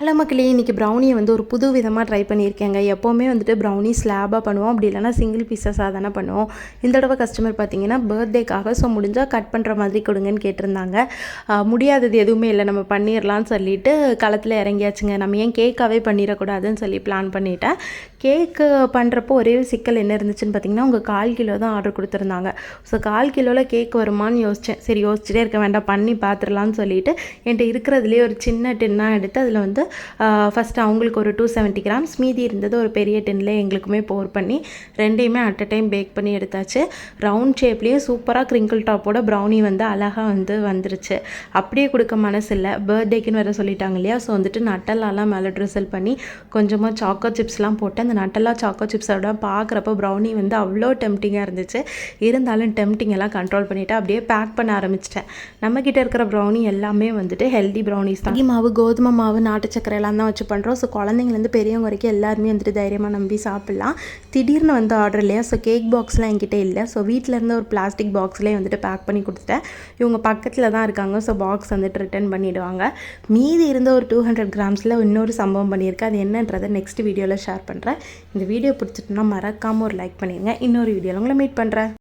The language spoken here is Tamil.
ஹலோ மக்களே, இன்றைக்கி ப்ரௌனியை வந்து ஒரு புது விதமாக ட்ரை பண்ணியிருக்கேங்க. எப்போவுமே வந்துட்டு ப்ரௌனி ஸ்லாபாக பண்ணுவோம், அப்படி இல்லைனா சிங்கிள் பீஸஸாக தானே பண்ணுவோம். இந்த தடவை கஸ்டமர் பார்த்தீங்கன்னா பர்த்டேக்காக முடிஞ்சால் கட் பண்ணுற மாதிரி கொடுங்கன்னு கேட்டிருந்தாங்க. முடியாதது எதுவுமே இல்லை, நம்ம பண்ணிடலான்னு சொல்லிட்டு களத்தில் இறங்கியாச்சுங்க. நம்ம ஏன் கேக்காகவே பண்ணிடக்கூடாதுன்னு சொல்லி பிளான் பண்ணிட்டேன். கேக்கு பண்ணுறப்போ ஒரே சிக்கல் என்ன இருந்துச்சுன்னு பார்த்தீங்கன்னா, உங்கள் 1/4 கிலோ தான் ஆர்டர் கொடுத்துருந்தாங்க. ஸோ 1/4 கிலோவில் கேக் வருமானு யோசித்தேன். சரி, யோசிச்சுட்டே இருக்க வேண்டாம், பண்ணி பார்த்துடலான்னு சொல்லிட்டு என்கிட்ட இருக்கிறதுலேயே ஒரு சின்ன டின்னாக எடுத்து அதில் வந்து ஃபஸ்ட்டு அவங்களுக்கு ஒரு 270 கிராம்ஸ், மீதி இருந்தது ஒரு பெரிய டின்னில் எங்களுக்குமே போர் பண்ணி ரெண்டையுமே அட் அ டைம் பேக் பண்ணி எடுத்தாச்சு. ரவுண்ட் ஷேப்லேயே சூப்பராக க்ரிங்கிள் டாப்போட ப்ரௌனி வந்து அழகாக வந்துருச்சு. அப்படியே கொடுக்க மனசு இல்லை, பர்த்டேக்குன்னு வேறு சொல்லிட்டாங்க இல்லையா. ஸோ வந்துட்டு நட்டலாலாம் மேலே ட்ரிசல் பண்ணி கொஞ்சமாக சாக்கோ சிப்ஸ்லாம் போட்டு அந்த நட்டலா சாக்கோ சிப்ஸோட பார்க்குறப்ப ப்ரௌனி வந்து அவ்வளோ டெம்டிங்காக இருந்துச்சு. இருந்தாலும் டெம்டிங் எல்லாம் கண்ட்ரோல் பண்ணிவிட்டு அப்படியே பேக் பண்ண ஆரம்பிச்சிட்டேன். நம்மக்கிட்ட இருக்கிற ப்ரௌனி எல்லாமே வந்துட்டு ஹெல்தி ப்ரௌனிஸ் தான். மாவு, கோதுமை மாவு, நாட்டு சக்கரை எல்லாம் தான் வச்சு பண்ணுறோம். ஸோ குழந்தைங்கலேருந்து பெரியவங்க வரைக்கும் எல்லாருமே வந்துட்டு தைரியமாக நம்பி சாப்பிட்லாம். திடீர்னு வந்து ஆர்டர் இல்லையா, ஸோ கேக் பாக்ஸ்லாம் என்கிட்ட இல்லை. ஸோ வீட்டில் இருந்த ஒரு பிளாஸ்டிக் பாக்ஸ்லேயே வந்துட்டு பேக் பண்ணி கொடுத்துட்டேன். இவங்க பக்கத்தில் தான் இருக்காங்க, ஸோ பாக்ஸ் வந்துட்டு ரிட்டர்ன் பண்ணிவிடுவாங்க. மீதி இருந்த ஒரு 200 கிராம்ஸில் இன்னொரு சம்பவம் பண்ணியிருக்கேன். அது என்னன்றதை நெக்ஸ்ட் வீடியோவில் ஷேர் பண்ணுறேன். இந்த வீடியோ பிடிச்சிட்டுனா மறக்காமல் ஒரு லைக் பண்ணிடுங்க. இன்னொரு வீடியோவில் உங்களை மீட் பண்ணுறேன்.